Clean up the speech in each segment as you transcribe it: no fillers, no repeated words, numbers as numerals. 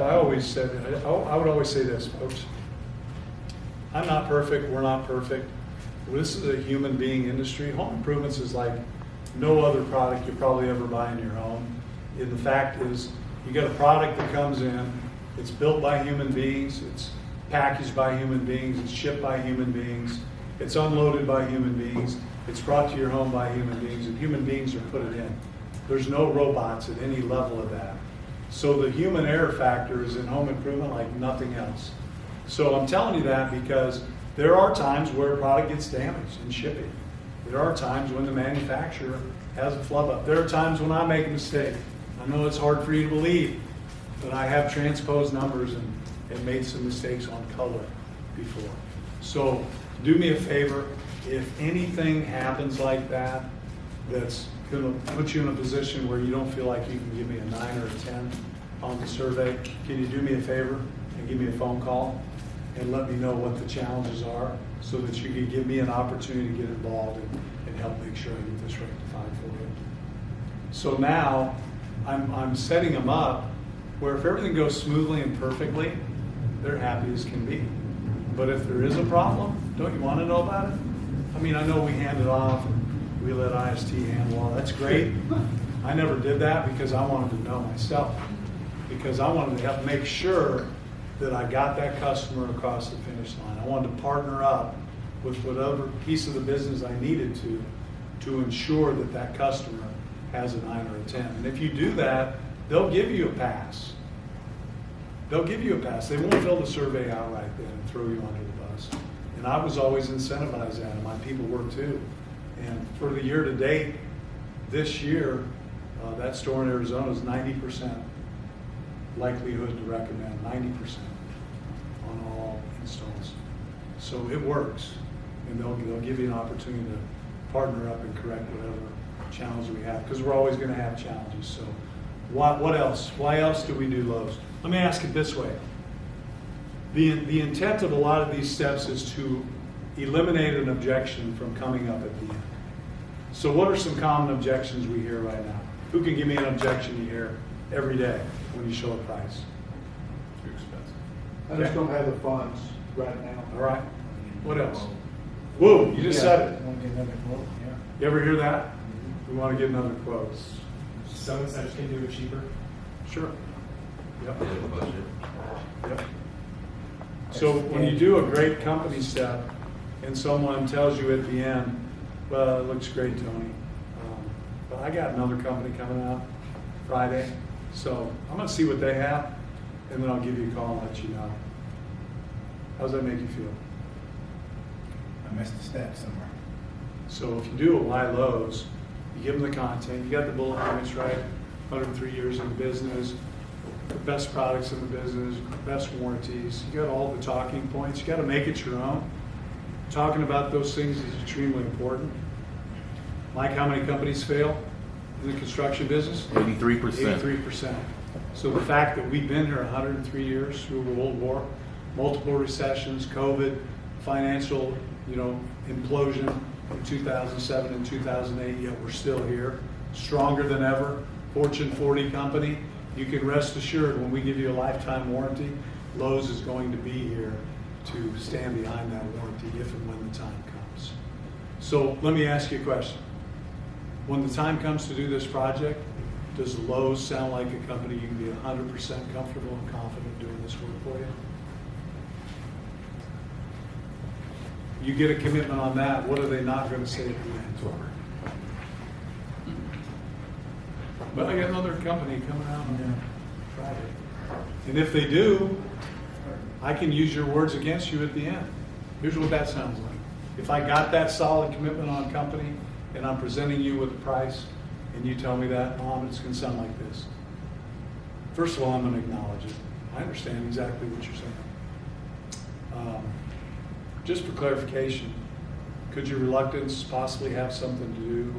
I always said, I would always say this, folks. I'm not perfect, we're not perfect. This is a human being industry. Home improvements is like no other product you probably ever buy in your home. And the fact is, you get a product that comes in, it's built by human beings, it's packaged by human beings, it's shipped by human beings, it's unloaded by human beings, it's brought to your home by human beings, and human beings are put it in. There's no robots at any level of that. So the human error factor is in home improvement like nothing else. So I'm telling you that because there are times where a product gets damaged in shipping. There are times when the manufacturer has a flub up. There are times when I make a mistake. I know it's hard for you to believe, but I have transposed numbers and made some mistakes on color before. So do me a favor, if anything happens like that, that's going to put you in a position where you don't feel like you can give me a 9 or a 10 on the survey, can you do me a favor and give me a phone call and let me know what the challenges are so that you can give me an opportunity to get involved and help make sure I get this rectified for you. So now I'm setting them up where if everything goes smoothly and perfectly, they're happy as can be. But if there is a problem, don't you want to know about it? I mean, I know we hand it off and we let IST handle all. That's great. I never did that because I wanted to know myself. Because I wanted to help make sure that I got that customer across the finish line. I wanted to partner up with whatever piece of the business I needed to ensure that that customer has a 9 or a 10. And if you do that, they'll give you a pass. They'll give you a pass. They won't fill the survey out right then and throw you under the bus. And I was always incentivized that, and my people were too. And for the year to date, this year, that store in Arizona is 90% likelihood to recommend, 90% on all installs. So it works, and they'll give you an opportunity to partner up and correct whatever challenge we have, because we're always going to have challenges. So what else? Why else do we do Lowe's? Let me ask it this way. The intent of a lot of these steps is to eliminate an objection from coming up at the end. So what are some common objections we hear right now? Who can give me an objection you hear every day when you show a price? Too expensive. I just don't have the funds right now. All right. What else? Whoa, you just said it. Want to get another quote? Yeah. You ever hear that? We want to get another quote. Some incentives can do it cheaper. Sure. Yep. Within the budget. Yep. So when you do a great company step and someone tells you at the end, well, it looks great, Tony, but I got another company coming out Friday, so I'm going to see what they have, and then I'll give you a call and let you know. How does that make you feel? I missed a step somewhere. So if you do a Why Lowe's, you give them the content, you got the bullet points right, 103 years in the business, the best products in the business, best warranties, you got all the talking points, you got to make it your own. Talking about those things is extremely important. Like how many companies fail in the construction business? 83%. 83%. So the fact that we've been here 103 years through a World War, multiple recessions, COVID, financial, implosion in 2007 and 2008, yet we're still here, stronger than ever. Fortune 40 company. You can rest assured when we give you a lifetime warranty, Lowe's is going to be here to stand behind that warranty if and when the time comes. So let me ask you a question. When the time comes to do this project, does Lowe's sound like a company you can be 100% comfortable and confident doing this work for you? You get a commitment on that, what are they not going to say at the end? But I got another company coming out on Friday. And if they do, I can use your words against you at the end. Here's what that sounds like. If I got that solid commitment on a company and I'm presenting you with a price and you tell me that, Mom, it's going to sound like this. First of all, I'm going to acknowledge it. I understand exactly what you're saying. Just for clarification, could your reluctance possibly have something to do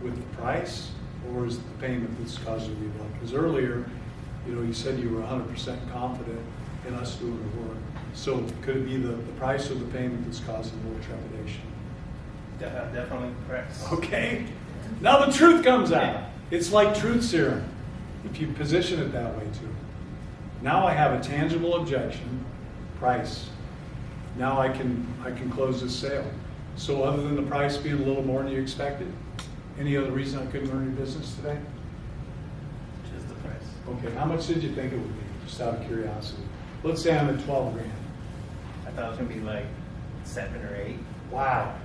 with the price, or is it the payment that's causing you to be reluctant? Because earlier, you said you were 100% confident in us doing the work. So could it be the price or the payment that's causing more trepidation? Definitely correct. Okay. Now the truth comes out. It's like truth serum, if you position it that way too. Now I have a tangible objection, price. Now I can close this sale. So other than the price being a little more than you expected, any other reason I couldn't earn your business today? Just the price. Okay, how much did you think it would be, just out of curiosity? Let's say I'm at 12 grand. I thought it was gonna be like 7 or 8. Wow,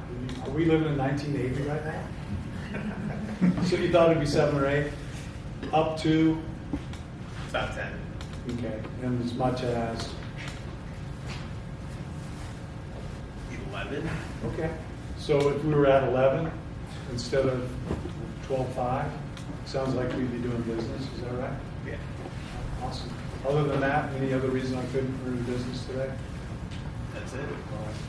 are we living in 1980 right now? So you thought it'd be 7 or 8? Up to, About 10. okay, and as much as, 11. okay. So if we were at 11 instead of 12.5, sounds like we'd be doing business, is that right? Yeah. Awesome. Other than that, any other reason I couldn't earn business today? That's it.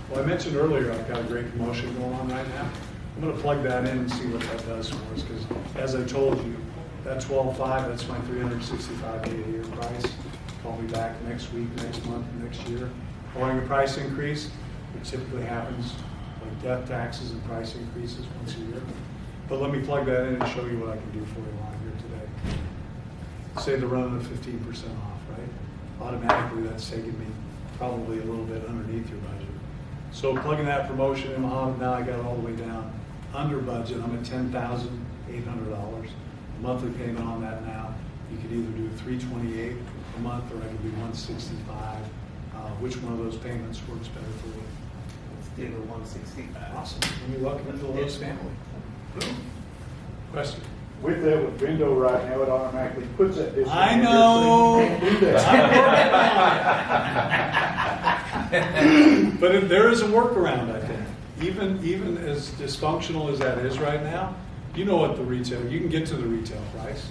Well, I mentioned earlier, I've got a great promotion going on right now. I'm gonna plug that in and see what that does for us, because as I told you, that 12.5, that's my 365 day a year price. Call me back next week, next month, next year. Wanting a price increase, which typically happens, like death taxes and price increases once a year. But let me plug that in and show you what I can do for you while I'm here today. Say they're running at 15% off, right? Automatically, that's taking me probably a little bit underneath your budget. So plugging that promotion in, now I got it all the way down under budget. I'm at $10,800. Monthly payment on that now. You could either do $328 a month, or I could do $165. Which one of those payments works better for you? Let's do the 165. Awesome. And you're welcome to the Lowe's family. Question? With that, with window right now, it automatically puts that discount. I in there, know. so you can't do that. But there is a workaround, I think. Even as dysfunctional as that is right now, you know what the retail, you can get to the retail price.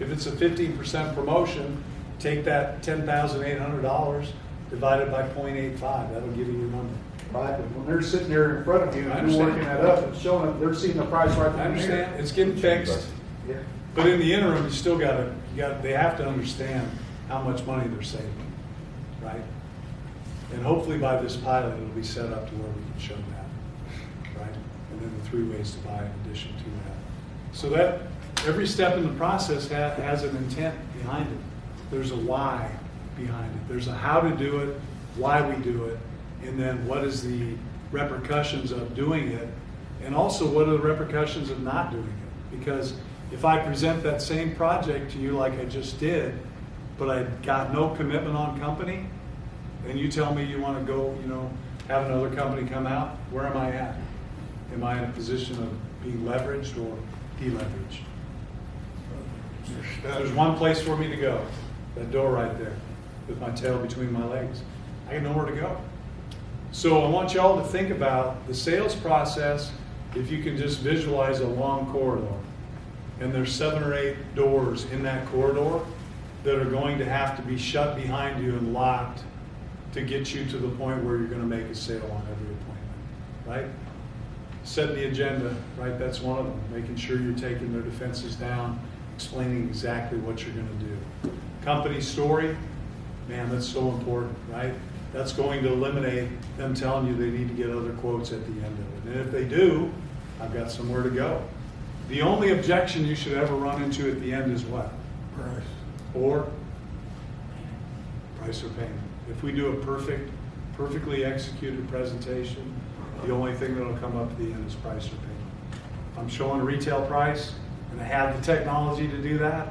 If it's a 15% promotion, take that $10,800 divided by 0.85, that'll give you your number. Right, but when they're sitting there in front of you I and you're understand. working that up and showing them, they're seeing the price right I there. understand, it's getting fixed, Yeah. but in the interim, you still they have to understand how much money they're saving, right? And hopefully by this pilot, it'll be set up to where we can show that, right? And then the 3 ways to buy in addition to that. So that, every step in the process has an intent behind it. There's a why behind it. There's a how to do it, why we do it, and then what is the repercussions of doing it, and also what are the repercussions of not doing it. Because if I present that same project to you like I just did, but I got no commitment on company, and you tell me you want to go, have another company come out, where am I at? Am I in a position of being leveraged or deleveraged? There's one place for me to go, that door right there, with my tail between my legs. I got nowhere to go. So I want y'all to think about the sales process. If you can just visualize a long corridor, and there's 7 or 8 doors in that corridor that are going to have to be shut behind you and locked to get you to the point where you're going to make a sale on every appointment, right? Set the agenda, right? That's one of them. Making sure you're taking their defenses down, explaining exactly what you're going to do. Company story, man, that's so important, right? That's going to eliminate them telling you they need to get other quotes at the end of it. And if they do, I've got somewhere to go. The only objection you should ever run into at the end is what? Price. Or price or payment. If we do a perfectly executed presentation, the only thing that'll come up at the end is price or payment. If I'm showing a retail price and I have the technology to do that,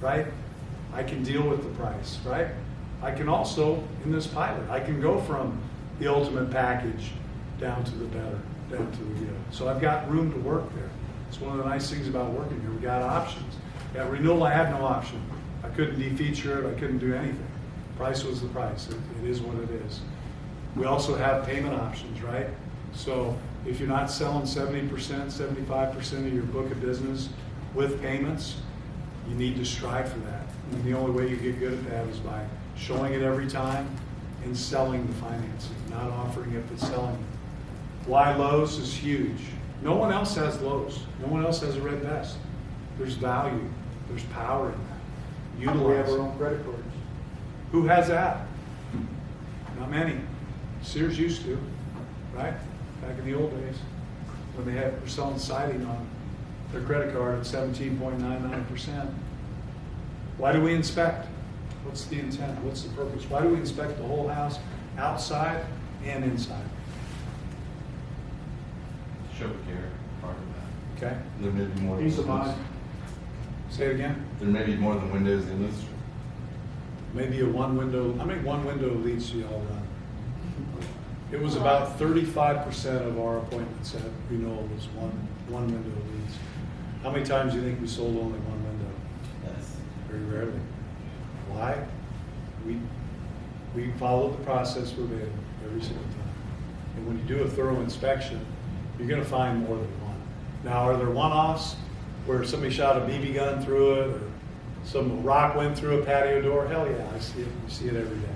right? I can deal with the price, right? I can also, in this pilot, I can go from the ultimate package down to the better, down to the good. So I've got room to work there. It's one of the nice things about working here. We got options. At renewal, I had no option. I couldn't defeature it. I couldn't do anything. Price was the price. It is what it is. We also have payment options, right? So if you're not selling 70%, 75% of your book of business with payments, you need to strive for that. And the only way you get good at that is by showing it every time and selling the financing, not offering it but selling it. Why Lowe's is huge. No one else has Lowe's. No one else has a red vest. There's value. There's power in that. We have Utilize our it. own credit cards. Who has that? Not many. Sears used to, right? Back in the old days, when they were selling siding on their credit card at 17.99%. Why do we inspect? What's the intent? What's the purpose? Why do we inspect the whole house, outside and inside? Show care, part of that. Okay? There may be more. Peace of windows. mind. Say it again. There may be more than windows in this. Maybe a one window, how many one window leads do y'all run? It was about 35% of our appointments at renewal was one window leads. How many times do you think we sold only one window? Yes. Very rarely. Why? We followed the process verbatim every single time. And when you do a thorough inspection, you're gonna find more than one. Now, are there one-offs where somebody shot a BB gun through it or some rock went through a patio door? Hell yeah, I see it. You see it every day.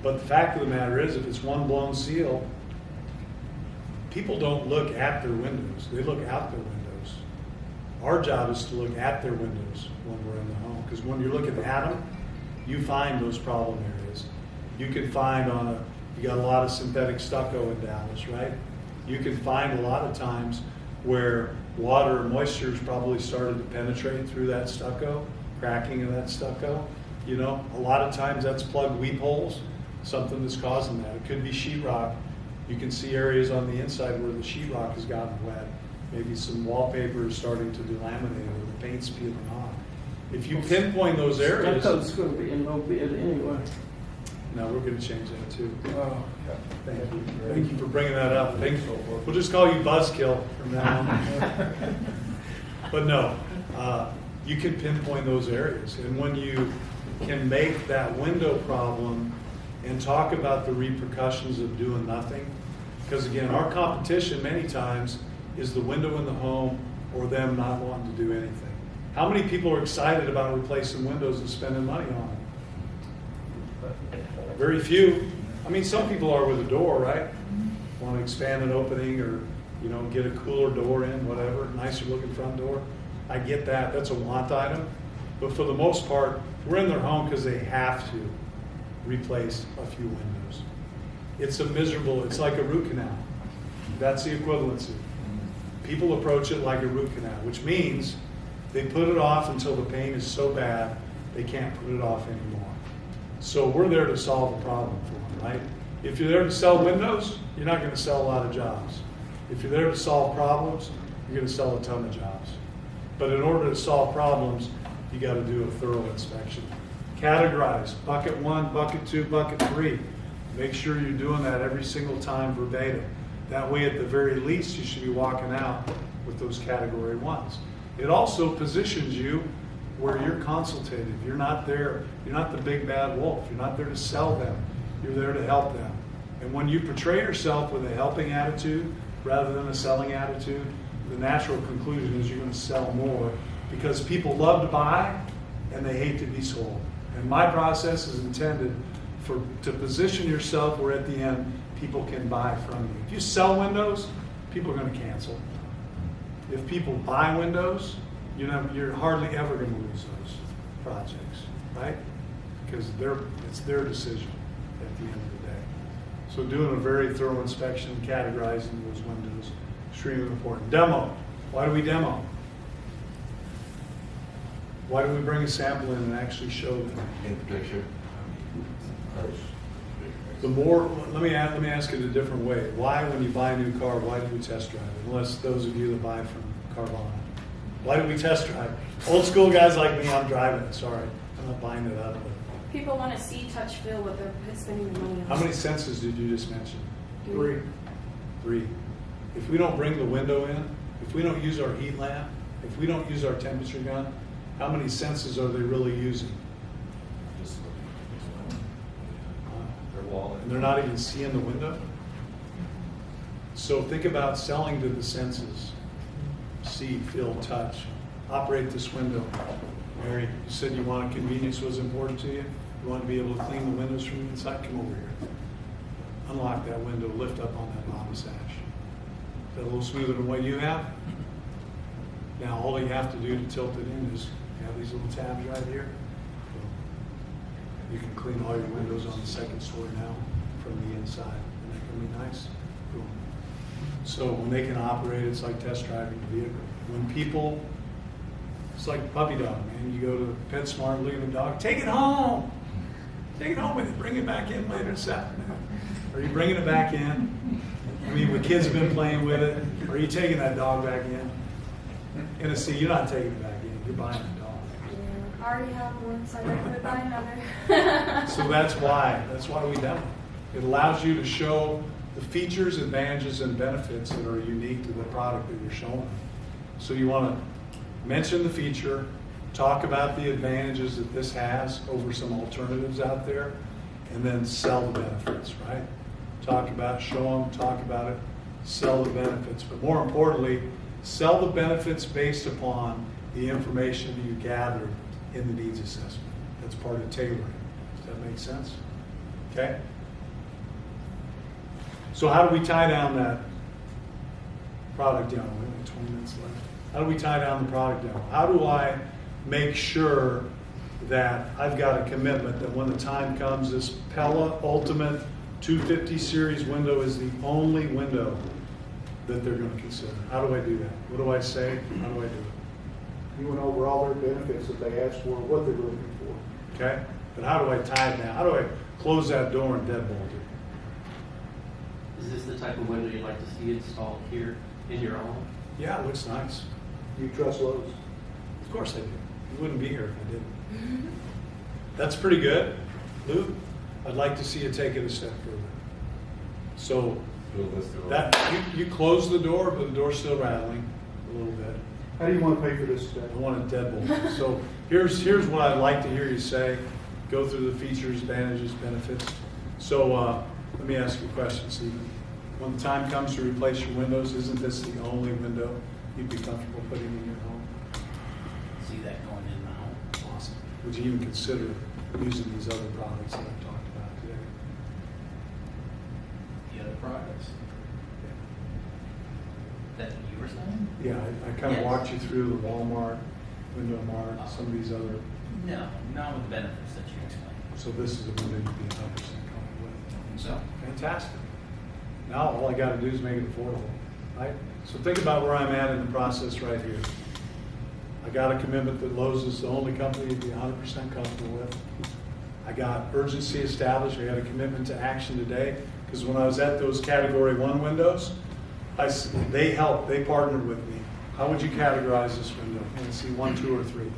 But the fact of the matter is, if it's one blown seal, people don't look at their windows. They look out their windows. Our job is to look at their windows when we're in the home. Because when you're looking at them, you find those problem areas. You can find you got a lot of synthetic stucco in Dallas, right? You can find a lot of times where water or moisture has probably started to penetrate through that stucco, cracking of that stucco. You know, a lot of times that's plugged weep holes, something that's causing that. It could be sheetrock. You can see areas on the inside where the sheetrock has gotten wet. Maybe some wallpaper is starting to delaminate or the paint's peeling off. If you pinpoint those areas, Stucco's gonna be in no bid anyway. now we're going to change that too. Oh. Thank you. Thank you for bringing that up. We'll just call you Buzzkill from now on. But no, you can pinpoint those areas. And when you can make that window problem and talk about the repercussions of doing nothing, because again, our competition many times is the window in the home or them not wanting to do anything. How many people are excited about replacing windows and spending money on them? Very few. I mean, some people are with a door, right? Want to expand an opening or, you know, get a cooler door in, whatever, nicer looking front door. I get that. That's a want item. But for the most part, we're in their home because they have to replace a few windows. It's it's like a root canal. That's the equivalency. People approach it like a root canal, which means they put it off until the pain is so bad they can't put it off anymore. So we're there to solve the problem for them, right? If you're there to sell windows, you're not going to sell a lot of jobs. If you're there to solve problems, you're going to sell a ton of jobs. But in order to solve problems, you got to do a thorough inspection. Categorize, bucket 1, bucket 2, bucket 3. Make sure you're doing that every single time verbatim. That way, at the very least, you should be walking out with those category 1s. It also positions you where you're consultative. You're not there, you're not the big bad wolf. You're not there to sell them. You're there to help them. And when you portray yourself with a helping attitude rather than a selling attitude, the natural conclusion is you're going to sell more because people love to buy and they hate to be sold. And my process is intended to position yourself where at the end people can buy from you. If you sell windows, people are going to cancel. If people buy windows, you're hardly ever going to lose those projects, right? Because it's their decision at the end of the day. So doing a very thorough inspection, categorizing those windows, extremely important. Demo. Why do we demo? Why do we bring a sample in and actually show them? In the picture. Let me ask it a different way. Why, when you buy a new car, why do we test drive it? Unless those of you that buy from Carvana. Why do we test drive? Old school guys like me, I'm driving it. Sorry, I'm not buying it up. People want to see, touch, feel what they're spending their money on. How many senses did you just mention? 3. 3. If we don't bring the window in, if we don't use our heat lamp, if we don't use our temperature gun, how many senses are they really using? Just their wallet. And they're not even seeing the window? So think about selling to the senses. See, feel, touch. Operate this window. Mary, you said you wanted convenience was important to you. You want to be able to clean the windows from the inside? Come over here. Unlock that window, lift up on that bottom sash. Is that a little smoother than what you have? Now all you have to do to tilt it in is you have these little tabs right here. You can clean all your windows on the second story now from the inside. Isn't that going to be nice? Cool. So when they can operate, it's like test driving a vehicle. When people It's like puppy dog, man. You go to PetSmart, look at the dog, take it home. Take it home with you, bring it back in later this afternoon. Are you bringing it back in? I mean, when kids have been playing with it, are you taking that dog back in? And see, you're not taking it back in, you're buying a dog. Yeah, I already have one, so I could buy another. So that's why we demo. It allows you to show the features, advantages, and benefits that are unique to the product that you're showing. So you want to mention the feature, talk about the advantages that this has over some alternatives out there, and then sell the benefits, right? Talk about, show them, talk about it, sell the benefits. But more importantly, sell the benefits based upon the information you gathered in the needs assessment. That's part of tailoring. Does that make sense? Okay? So how do we tie down that product demo? We have 20 minutes left. How do we tie down the product demo? How do I make sure that I've got a commitment that when the time comes, this Pella Ultimate 250 series window is the only window that they're going to consider? How do I do that? What do I say? How do I do it? You went over all their benefits that they asked for, what they're looking for. Okay? But how do I tie it down? How do I close that door and deadbolt it? Is this the type of window you'd like to see installed here in your home? Yeah, it looks nice. You trust Lowe's? Of course I do. You wouldn't be here if I didn't. That's pretty good. Lou, I'd like to see you take it a step further. So Build this door. that you close the door, but the door's still rattling a little bit. How do you want to pay for this today? I want it deadbolted. So here's what I'd like to hear you say. Go through the features, advantages, benefits. So let me ask you a question, Stephen. When the time comes to replace your windows, isn't this the only window you'd be comfortable putting in your home? See that going in my home. Awesome. Would you even consider using these other products that I've talked about today? The other products that you were saying? Yeah, I kind of Yes. walked you through the Walmart, Window Mart, some of these other. No, not with the benefits that you explained. So this is a window you'd be 100% comfortable with. So, Fantastic. Now all I got to do is make it affordable, right? So think about where I'm at in the process right here. I got a commitment that Lowe's is the only company you'd be 100% comfortable with. I got urgency established. I got a commitment to action today because when I was at those Category 1 windows, they helped. They partnered with me. How would you categorize this window? Let's see, 1, 2, or 3.